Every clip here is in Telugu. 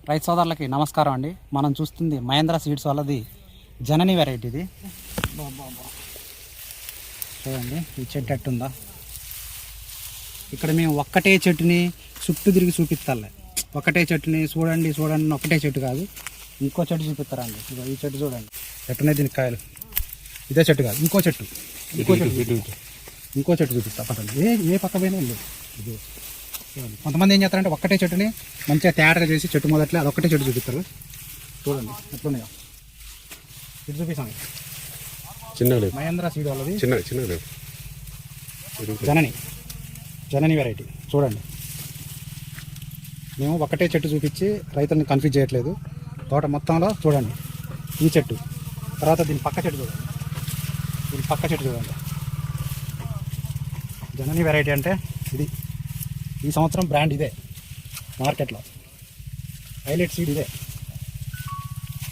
రైతు సోదరులకి నమస్కారం అండి. మనం చూస్తుంది మహేంద్ర సీడ్స్ వాళ్ళది జనని వెరైటీ. ఇది చూడండి, ఈ చెట్టు ఎట్టుందా. ఇక్కడ మేము ఒక్కటే చెట్టుని చుట్టూ తిరిగి చూపిస్తాలే. ఒకటే చెట్టుని చూడండి చూడండి ఒకటే చెట్టు కాదు, ఇంకో చెట్టు చూపిస్తారండి. ఈ చెట్టు చూడండి ఎట్టున్నాయి దీనికి కాయలు. ఇదే చెట్టు కాదు, ఇంకో చెట్టు చూపిస్తా పట్టండి. ఏ పక్క పోయినా లేదు. ఇది కొంతమంది ఏం చేస్తారంటే ఒక్కటే చెట్టుని మంచిగా తేటగా చేసి చెట్టు మొదట్లో అదొక్కటే చెట్టు చూపిస్తారు. చూడండి ఎట్లున్నాయో. ఇది చూపిస్తాను, చిన్న మహేంద్ర సీడ్ వాళ్ళది చిన్న జనని వెరైటీ. చూడండి, మేము ఒకటే చెట్టు చూపించి రైతుల్ని కన్ఫ్యూజ్ చేయట్లేదు. తోట మొత్తంలో చూడండి ఈ చెట్టు, తర్వాత దీని పక్క చెట్టు చూడండి, జనని వెరైటీ అంటే ఇది. ఈ సంవత్సరం బ్రాండ్ ఇదే మార్కెట్లో, హైలైట్ సీడ్ ఇదే.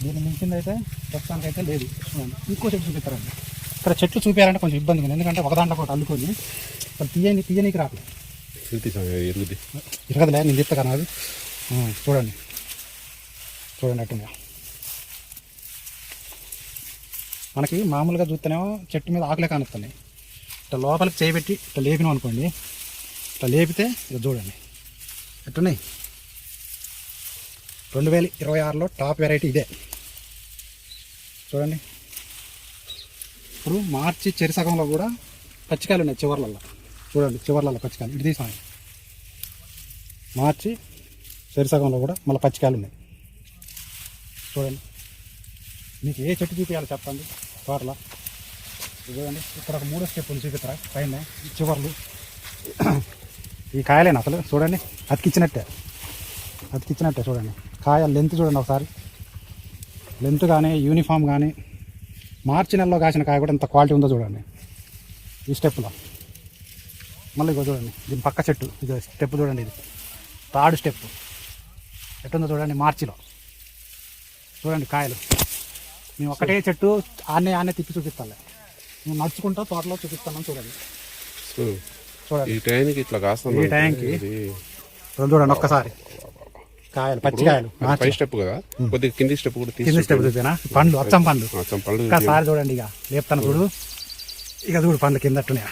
దీన్ని మించిందైతే ప్రస్తుతానికైతే లేదు. ఇంకో చెట్టు చూపిస్తారండి. ఇక్కడ చెట్లు చూపించాలంటే కొంచెం ఇబ్బందిగా ఉంది, ఎందుకంటే ఒక దాంట్లో ఒకటి అల్లుకొని అసలు తీయనీకి రావట్లేదు. ఇరగదులే, నేను చెప్తా కదా. అది చూడండి అట్టుందా. మనకి మామూలుగా చూస్తేనేమో చెట్టు మీద ఆకులే కానుస్తున్నాయి. ఇట్లా లోపలికి చేయబెట్టి ఇట్లా లేపినాం అనుకోండి, ఇట్లా లేపితే ఇక చూడండి ఎట్టున్నాయి. 2026లో టాప్ వెరైటీ ఇదే. చూడండి, ఇప్పుడు మార్చి చెరిసగంలో కూడా పచ్చికాయలు ఉన్నాయి చివర్లలో. చూడండి చివర్లలో పచ్చికాయలు ఇటు తీసాను. మార్చి చెరిసగంలో కూడా మళ్ళీ పచ్చికాయలు ఉన్నాయి. చూడండి, మీకు ఏ చెట్టు చూపించాలో చెప్పండి తోటలో. చూడండి, ఇక్కడ ఒక 3వ స్టెప్పులు చూపిస్తారా పైన చివర్లు. ఈ కాయలేనా అసలు? చూడండి, అతికిచ్చినట్టే చూడండి. కాయ లెంత్ చూడండి ఒకసారి, లెంత్ కానీ యూనిఫామ్ కానీ. మార్చి నెలలో కాసిన కాయ కూడా ఎంత క్వాలిటీ ఉందో చూడండి ఈ స్టెప్లో. మళ్ళీ ఇగో చూడండి దీని పక్క చెట్టు, ఇది స్టెప్ చూడండి, ఇది 3rd స్టెప్ ఎట్టుందో చూడండి. మార్చిలో చూడండి కాయలు. మేము ఒకటే చెట్టు ఆనే తిప్పి చూపిస్తాలే, మేము నడుచుకుంటూ తోటలో చూపిస్తాను. చూడండి ఈ టైంకి ఇట్లా కాస్తాను. ఈ టైంకి చూడండి ఒక్కసారి కాయలు, పచ్చి కాయలు. పై స్టెప్ కదా, కొద్దిగా కింది స్టెప్ కూడా కింది స్టెప్ చూపినా. పండ్లు అచ్చం పండ్లు ఒక్కసారి చూడండి. ఇక లేపుతాను చూడు, ఇక చూడు పండ్లు కింద అట్టున్నాయా.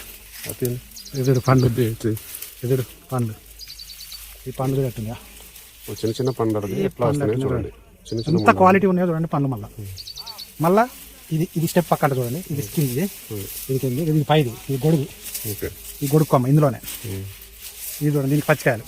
ఎదుడు పండ్లు, ఎదుడు పండ్లు, ఈ పండ్లు చూడట్టున్నాయా. చిన్న పండ్లు చూడండి, ఎంత క్వాలిటీ ఉన్నాయో చూడండి పండ్లు. మళ్ళా ఇది స్టెప్ పక్కన చూడండి, ఇది కింది, ఇది కింది, ఇది పైది, ఇది గొడుగు, ఈ గొడుగు కొమ్మ ఇందులోనే. ఇది చూడండి దీనికి పచ్చికాయలు.